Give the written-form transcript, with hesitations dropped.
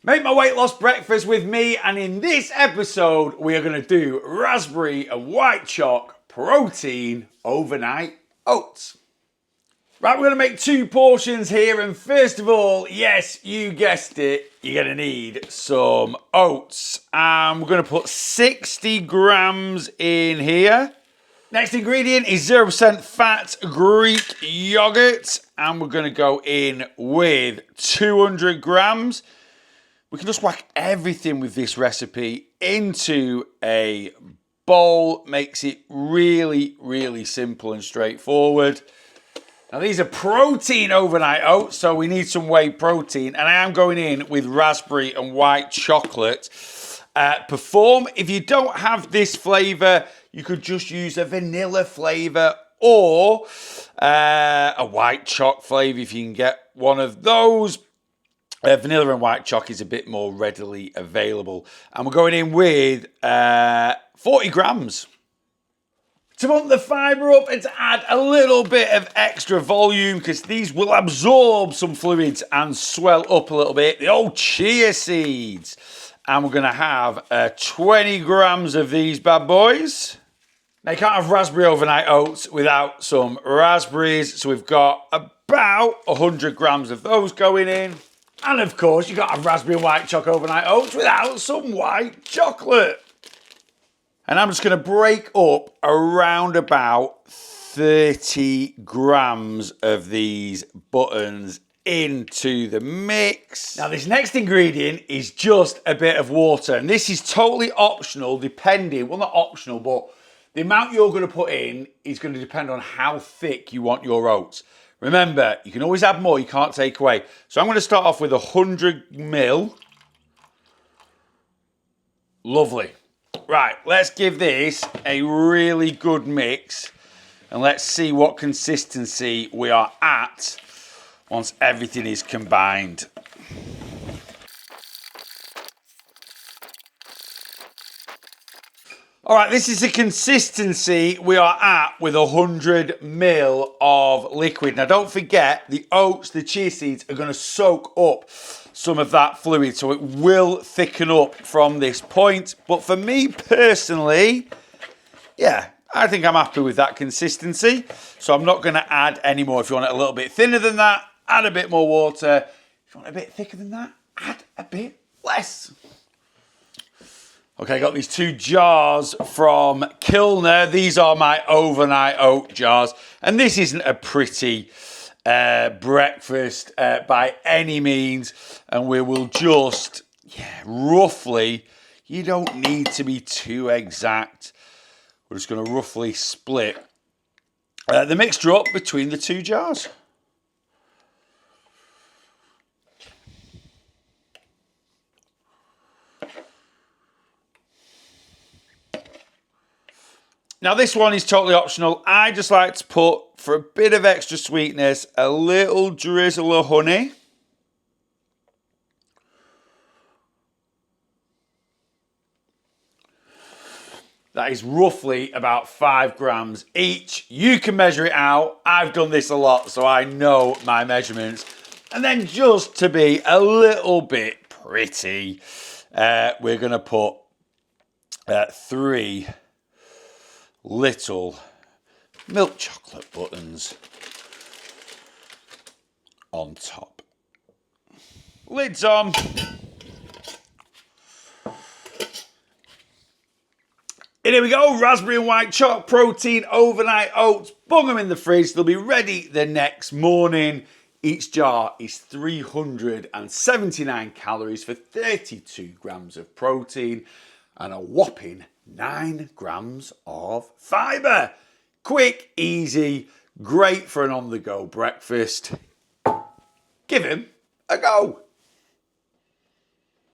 Make my weight loss breakfast with me, and in this episode we are going to do raspberry and white choc protein overnight oats. Right, we're going to make two portions here, and first of all, yes, you guessed it, you're going to need some oats. And we're going to put 60 grams in here. Next ingredient is 0% fat Greek yogurt, and we're going to go in with 200 grams. We can just whack everything with this recipe into a bowl. Makes it really, really simple and straightforward. Now these are protein overnight oats, so we need some whey protein. And I am going in with raspberry and white chocolate. Perform, if you don't have this flavour, you could just use a vanilla flavour or a white choc flavour if you can get one of those. Vanilla and white choc is a bit more readily available. And we're going in with 40 grams. To bump the fibre up and to add a little bit of extra volume, because these will absorb some fluids and swell up a little bit, the old chia seeds. And we're going to have 20 grams of these bad boys. Now you can't have raspberry overnight oats without some raspberries. So we've got about 100 grams of those going in. And of course, you can't have raspberry and white choc overnight oats without some white chocolate. And I'm just going to break up around about 30 grams of these buttons into the mix. Now this next ingredient is just a bit of water. And this is totally optional depending, well not optional, but the amount you're going to put in is going to depend on how thick you want your oats. Remember, you can always add more, you can't take away. So I'm going to start off with 100 ml. Lovely. Right, let's give this a really good mix and let's see what consistency we are at once everything is combined. All right, this is the consistency we are at with 100 ml of liquid. Now, don't forget, the oats, the chia seeds are going to soak up some of that fluid, so it will thicken up from this point. But for me personally, yeah, I think I'm happy with that consistency. So I'm not going to add any more. If you want it a little bit thinner than that, add a bit more water. If you want it a bit thicker than that, add a bit less. Okay, I got these two jars from Kilner. These are my overnight oat jars. And this isn't a pretty breakfast by any means. And we will just, roughly, you don't need to be too exact. We're just going to roughly split the mixture up between the two jars. Now this one is totally optional. I just like to put, for a bit of extra sweetness, a little drizzle of honey. That is roughly about 5 grams each. You can measure it out. I've done this a lot, so I know my measurements. And then just to be a little bit pretty, we're going to put 3 little milk chocolate buttons on top. Lids on. And here we go, raspberry and white choc protein overnight oats. Bung them in the fridge, they'll be ready the next morning. Each jar is 379 calories for 32 grams of protein and a whopping 9 grams of fibre. Quick, easy, great for an on-the-go breakfast. Give him a go.